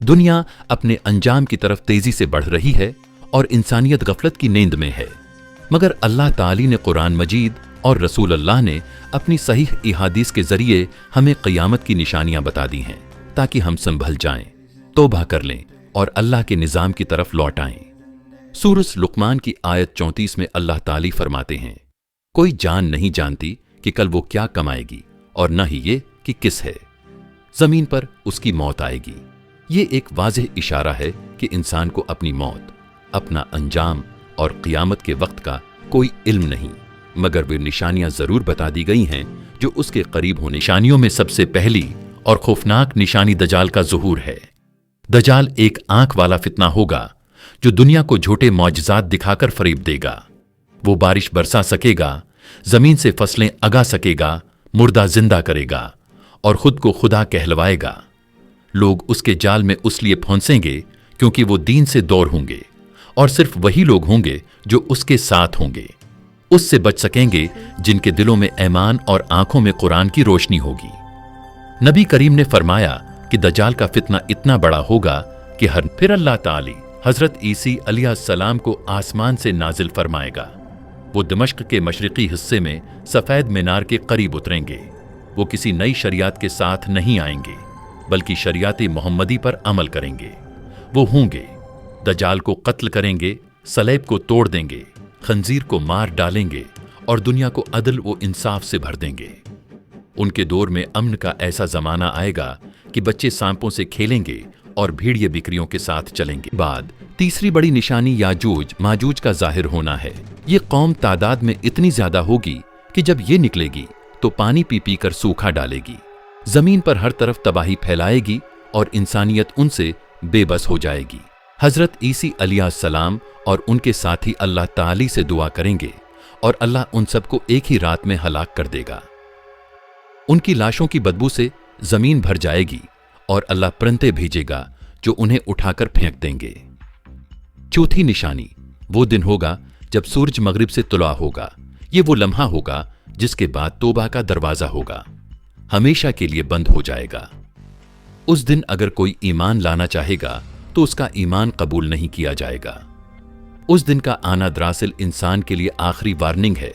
दुनिया अपने अंजाम की तरफ तेजी से बढ़ रही है और इंसानियत गफलत की नींद में है, मगर अल्लाह ताली ने कुरान मजीद और रसूल अल्लाह ने अपनी सहीह इहादीस के जरिए हमें क़यामत की निशानियां बता दी हैं ताकि हम संभल जाएं, तौबा कर लें और अल्लाह के निज़ाम की तरफ लौट आएं। सूरह लुक़मान की आयत 34 में अल्लाह ताली फरमाते हैं, कोई जान नहीं जानती कि कल वो क्या कमाएगी और न ही ये कि किस है। जमीन पर उसकी मौत आएगी। ये एक वाज़ेह इशारा है कि इंसान को अपनी मौत, अपना अंजाम और क़यामत के वक्त का कोई इल्म नहीं, मगर वे निशानियां जरूर बता दी गई हैं जो उसके करीब हो। निशानियों में सबसे पहली और खौफनाक निशानी दजाल का ज़ुहूर है। दजाल एक आंख वाला फितना होगा जो दुनिया को झूठे मौजज़ात दिखाकर फरेब देगा। वो बारिश बरसा सकेगा, जमीन से फसलें अगा सकेगा, मुर्दा जिंदा करेगा और खुद को खुदा कहलवाएगा। लोग उसके जाल में उसलिए फंसेंगे क्योंकि वो दीन से दूर होंगे और सिर्फ वही लोग होंगे जो उसके साथ होंगे। उससे बच सकेंगे जिनके दिलों में ईमान और आंखों में कुरान की रोशनी होगी। नबी करीम ने फरमाया कि दज्जाल का फितना इतना बड़ा होगा कि फिर अल्लाह ताली हजरत ईसी अलैहिस्सलाम को आसमान से नाजिल फरमाएगा। वो दमिश्क के मशरिकी हिस्से में सफेद मीनार के करीब उतरेंगे। वो किसी नई शरियत के साथ नहीं आएंगे बल्कि शरियत मोहम्मदी पर अमल करेंगे। वो होंगे, दज्जाल को कत्ल करेंगे, सलेब को तोड़ देंगे, खंजीर को मार डालेंगे और दुनिया को अदल व इंसाफ से भर देंगे। उनके दौर में अमन का ऐसा जमाना आएगा कि बच्चे सांपों से खेलेंगे और भेड़िए बिक्रियों के साथ चलेंगे। बाद तीसरी बड़ी निशानी याजूज माजूज का जाहिर होना है। ये कौम तादाद में इतनी ज्यादा होगी कि जब ये निकलेगी तो पानी पी पी कर सूखा डालेगी, जमीन पर हर तरफ तबाही फैलाएगी और इंसानियत उनसे बेबस हो जाएगी। हजरत ईसी अलैहिस्सलाम और उनके साथी अल्लाह ताली से दुआ करेंगे और अल्लाह उन सबको एक ही रात में हलाक कर देगा। उनकी लाशों की बदबू से जमीन भर जाएगी और अल्लाह परिंदे भेजेगा जो उन्हें उठाकर फेंक देंगे। चौथी निशानी वो दिन होगा जब सूरज मगरिब से तुला होगा। ये वो लम्हा होगा जिसके बाद तौबा का दरवाजा होगा, हमेशा के लिए बंद हो जाएगा। उस दिन अगर कोई ईमान लाना चाहेगा तो उसका ईमान कबूल नहीं किया जाएगा। उस दिन का आना दरअसल इंसान के लिए आखिरी वार्निंग है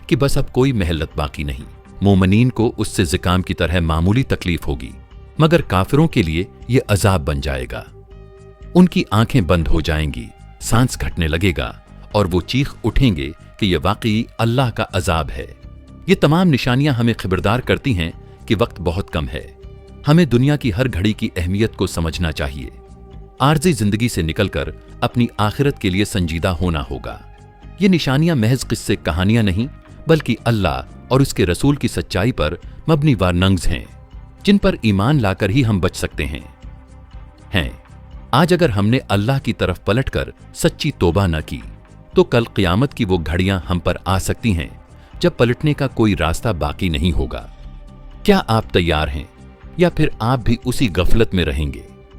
कि बस अब कोई मेहलत बाकी नहीं। मोमिनीन को उससे ज़ुकाम की तरह मामूली तकलीफ होगी, मगर काफिरों के लिए यह अजाब बन जाएगा। उनकी आंखें बंद हो जाएंगी, सांस घटने लगेगा और वो चीख उठेंगे कि यह वाकई अल्लाह का अजाब है। ये तमाम निशानियां हमें खबरदार करती हैं कि वक्त बहुत कम है। हमें दुनिया की हर घड़ी की अहमियत को समझना चाहिए। आर्जी जिंदगी से निकलकर अपनी आखिरत के लिए संजीदा होना होगा। ये निशानियां महज किस्से कहानियां नहीं बल्कि अल्लाह और उसके रसूल की सच्चाई पर मबनी वारनंग्स हैं जिन पर ईमान लाकर ही हम बच सकते हैं। आज अगर हमने अल्लाह की तरफ पलटकर सच्ची तौबा न की तो कल क़यामत की वो घड़ियां हम पर आ सकती हैं जब पलटने का कोई रास्ता बाकी नहीं होगा। क्या आप तैयार हैं या फिर आप भी उसी गफलत में रहेंगे?